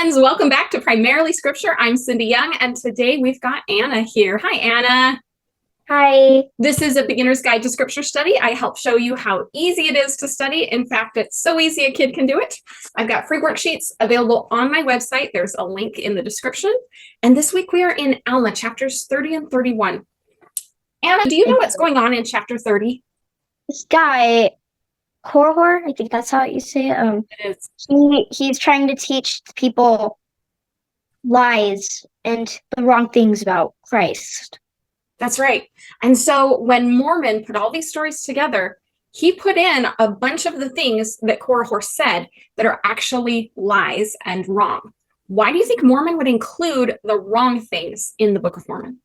friends, welcome back to Primarily Scripture. I'm Cindy Young, and today we've got Anna here. Hi, Anna. Hi. This is a beginner's guide to scripture study. I help show you how easy it is to study. In fact, it's so easy a kid can do it. I've got free worksheets available on my website. There's a link in the description. And this week we are in Alma, chapters 30 and 31. Anna, do you know what's going on in chapter 30? This guy, Korhor, I think that's how you say it. It is. He's trying to teach people lies and the wrong things about Christ. That's right. And so when Mormon put all these stories together, he put in a bunch of the things that Korihor said that are actually lies and wrong. Why do you think Mormon would include the wrong things in the Book of Mormon?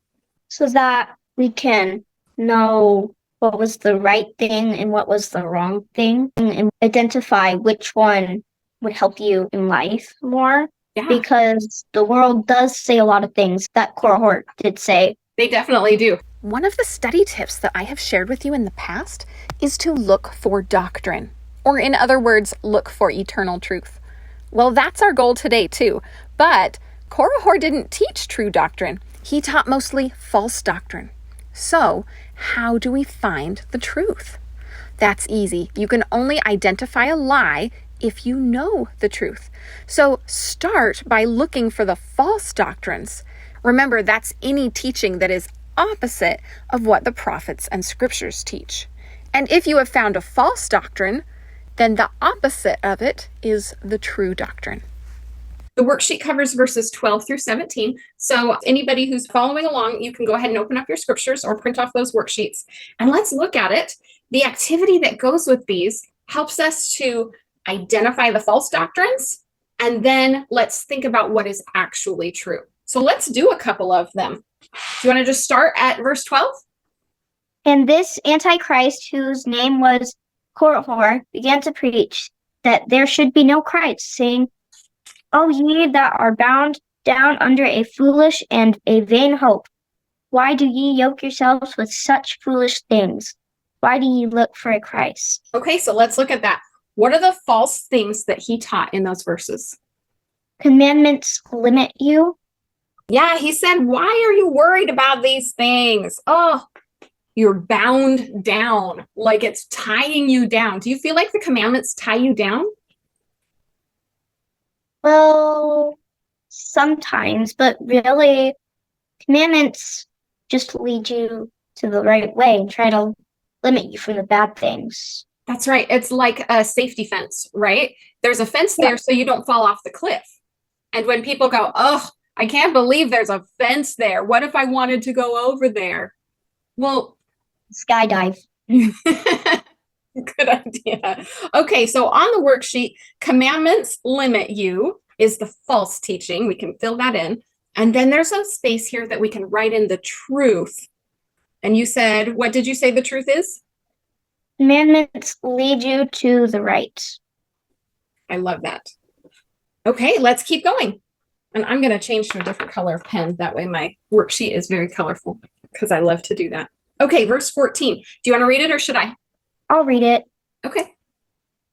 So that we can know what was the right thing and what was the wrong thing and identify which one would help you in life more. Yeah. Because the world does say a lot of things that Korihor did say. They definitely do. One of the study tips that I have shared with you in the past is to look for doctrine, or in other words, look for eternal truth. Well, that's our goal today too, but Korihor didn't teach true doctrine. He taught mostly false doctrine. So, how do we find the truth? That's easy. You can only identify a lie if you know the truth. So, start by looking for the false doctrines. Remember, that's any teaching that is opposite of what the prophets and scriptures teach. And if you have found a false doctrine, then the opposite of it is the true doctrine. The worksheet covers verses 12 through 17. So anybody who's following along, you can go ahead and open up your scriptures or print off those worksheets. And let's look at it. The activity that goes with these helps us to identify the false doctrines, and then let's think about what is actually true. So let's do a couple of them. Do you want to just start at verse 12? And this Antichrist, whose name was Korihor, began to preach that there should be no Christ, saying, O ye that are bound down under a foolish and a vain hope, why do ye yoke yourselves with such foolish things? Why do ye look for a Christ? Okay, so let's look at that. What are the false things that he taught in those verses? Commandments limit you. Yeah, he said, why are you worried about these things? Oh, you're bound down, like it's tying you down. Do you feel like the commandments tie you down? Well, sometimes, but really, commandments just lead you to the right way and try to limit you from the bad things. That's right. It's like a safety fence, right? There's a fence there so you don't fall off the cliff. And when people go, oh, I can't believe there's a fence there. What if I wanted to go over there? Well, skydive. Good idea. Okay, so on the worksheet, commandments limit you is the false teaching. We can fill that in. And then there's a space here that we can write in the truth. And you said, what did you say the truth is? Commandments lead you to the right. I love that. Okay, let's keep going. And I'm going to change to a different color of pen. That way my worksheet is very colorful because I love to do that. Okay, verse 14. Do you want to read it or should I? I'll read it. Okay.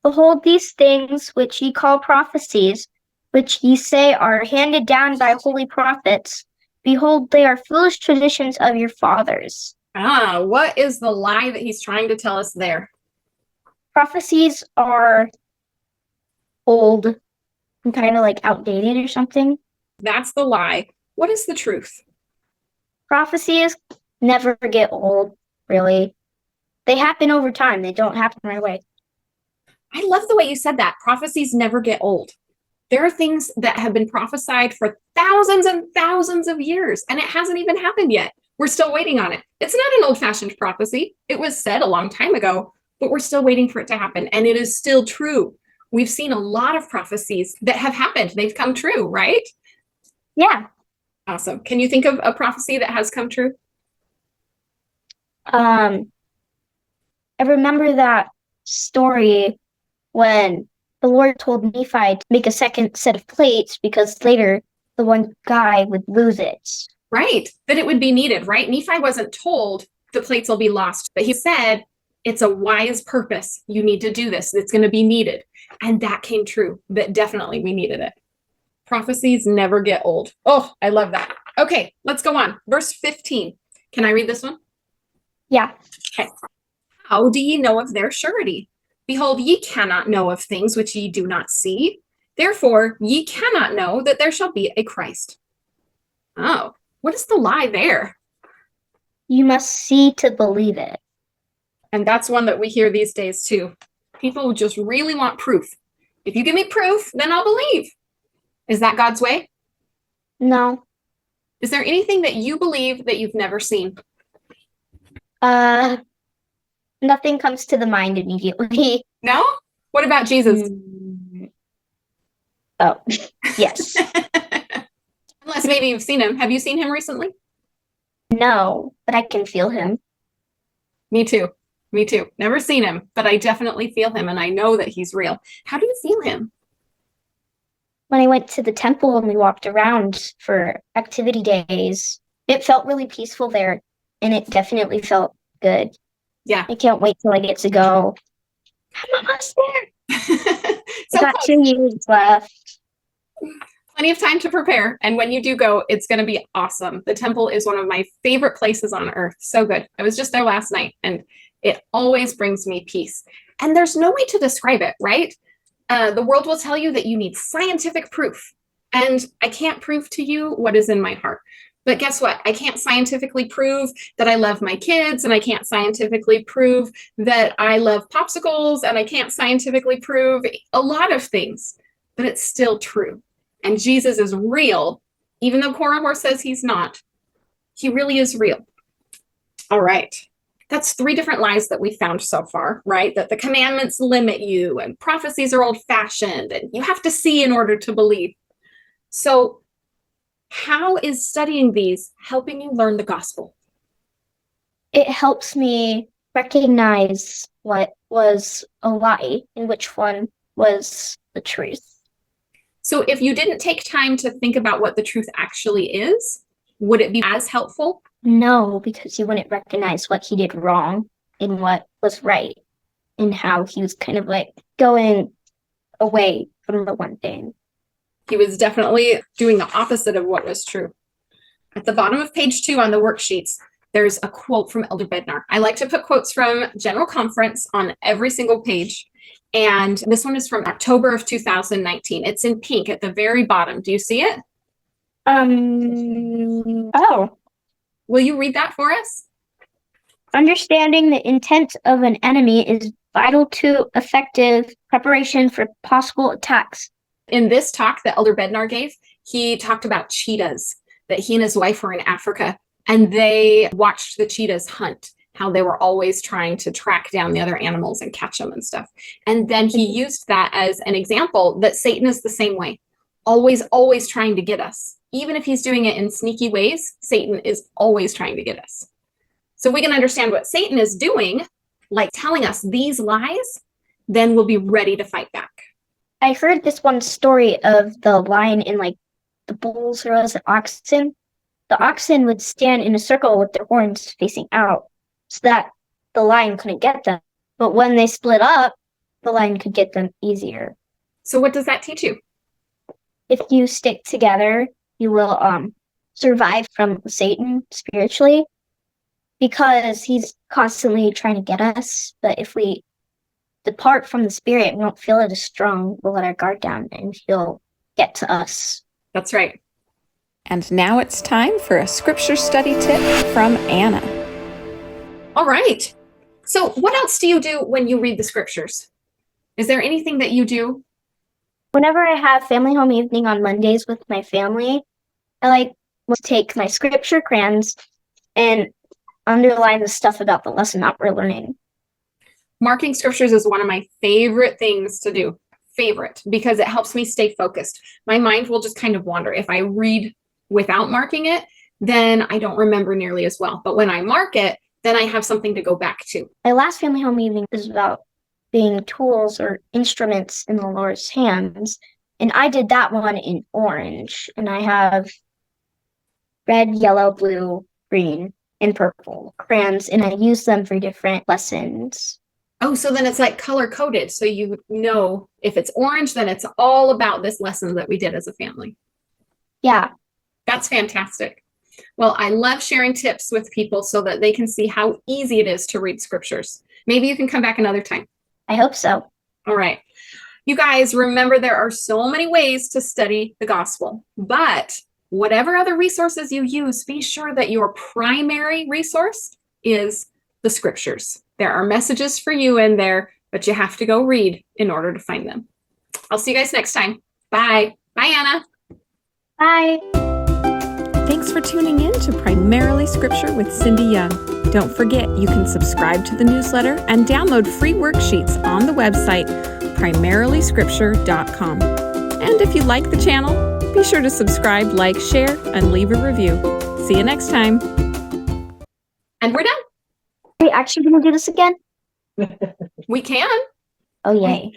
Behold, these things which ye call prophecies, which ye say are handed down by holy prophets, behold, they are foolish traditions of your fathers. What is the lie that he's trying to tell us there? Prophecies are old and kind of like outdated or something. That's the lie. What is the truth? Prophecies never get old, really. They happen over time. They don't happen right away. I love the way you said that. Prophecies never get old. There are things that have been prophesied for thousands and thousands of years, and it hasn't even happened yet. We're still waiting on it. It's not an old-fashioned prophecy. It was said a long time ago, but we're still waiting for it to happen, and it is still true. We've seen a lot of prophecies that have happened. They've come true, right? Yeah. Awesome. Can you think of a prophecy that has come true? I remember that story when the Lord told Nephi to make a second set of plates because later the one guy would lose it. Right. That it would be needed, right? Nephi wasn't told the plates will be lost, but he said, it's a wise purpose. You need to do this. It's going to be needed. And that came true, that definitely we needed it. Prophecies never get old. Oh, I love that. Okay, let's go on. Verse 15. Can I read this one? Yeah. Okay. How do ye know of their surety? Behold, ye cannot know of things which ye do not see. Therefore, ye cannot know that there shall be a Christ. Oh, what is the lie there? You must see to believe it. And that's one that we hear these days too. People just really want proof. If you give me proof, then I'll believe. Is that God's way? No. Is there anything that you believe that you've never seen? Nothing comes to the mind immediately. No? What about Jesus? Oh, yes. Unless maybe you've seen him. Have you seen him recently? No, but I can feel him. Me too. Me too. Never seen him, but I definitely feel him and I know that he's real. How do you feel him? When I went to the temple and we walked around for activity days, it felt really peaceful there, and it definitely felt good. Yeah. I can't wait till I get to go. I'm almost there. So I got 2 years left. plenty of time to prepare. And when you do go, it's going to be awesome. The temple is one of my favorite places on earth. So good. I was just there last night and it always brings me peace. And there's no way to describe it, right? The world will tell you that you need scientific proof. And I can't prove to you what is in my heart. But guess what? I can't scientifically prove that I love my kids, and I can't scientifically prove that I love popsicles, and I can't scientifically prove a lot of things, but it's still true. And Jesus is real, even though Korihor says he's not. He really is real. All right. That's 3 different lies that we found so far, right? That the commandments limit you, and prophecies are old-fashioned, and you have to see in order to believe. So how is studying these helping you learn the gospel? It helps me recognize what was a lie and which one was the truth. So if you didn't take time to think about what the truth actually is, would it be as helpful? No, because you wouldn't recognize what he did wrong and what was right, and how he was kind of like going away from the one thing. He was definitely doing the opposite of what was true. At the bottom of page 2 on the worksheets, there's a quote from Elder Bednar. I like to put quotes from General Conference on every single page. And this one is from October of 2019. It's in pink at the very bottom. Do you see it? Oh. Will you read that for us? Understanding the intent of an enemy is vital to effective preparation for possible attacks. In this talk that Elder Bednar gave, he talked about cheetahs, that he and his wife were in Africa, and they watched the cheetahs hunt, how they were always trying to track down the other animals and catch them and stuff. And then he used that as an example that Satan is the same way, always trying to get us. Even if he's doing it in sneaky ways, Satan is always trying to get us. So we can understand what Satan is doing, like telling us these lies, then we'll be ready to fight back. I heard this one story of the lion and like the bulls or was it oxen. The oxen would stand in a circle with their horns facing out so that the lion couldn't get them. But when they split up, the lion could get them easier. So what does that teach you? If you stick together, you will survive from Satan spiritually, because he's constantly trying to get us. But if we depart from the spirit, we don't feel it as strong, we'll let our guard down and he'll get to us. That's right. And now it's time for a scripture study tip from Anna. All right. So what else do you do when you read the scriptures? Is there anything that you do? Whenever I have family home evening on Mondays with my family, I like to take my scripture crayons and underline the stuff about the lesson that we're learning. Marking scriptures is one of my favorite things to do. Favorite, because it helps me stay focused. My mind will just kind of wander. If I read without marking it, then I don't remember nearly as well. But when I mark it, then I have something to go back to. My last family home evening is about being tools or instruments in the Lord's hands. And I did that one in orange. And I have red, yellow, blue, green, and purple crayons. And I use them for different lessons. Oh, so then it's like color coded. So you know if it's orange, then it's all about this lesson that we did as a family. Yeah. That's fantastic. Well, I love sharing tips with people so that they can see how easy it is to read scriptures. Maybe you can come back another time. I hope so. All right. You guys, remember there are so many ways to study the gospel, but whatever other resources you use, be sure that your primary resource is the scriptures. There are messages for you in there, but you have to go read in order to find them. I'll see you guys next time. Bye. Bye, Anna. Bye. Thanks for tuning in to Primarily Scripture with Cindy Young. Don't forget, you can subscribe to the newsletter and download free worksheets on the website primarilyscripture.com. And if you like the channel, be sure to subscribe, like, share, and leave a review. See you next time. And we're done. Are we actually going to do this again? We can. Oh, yay.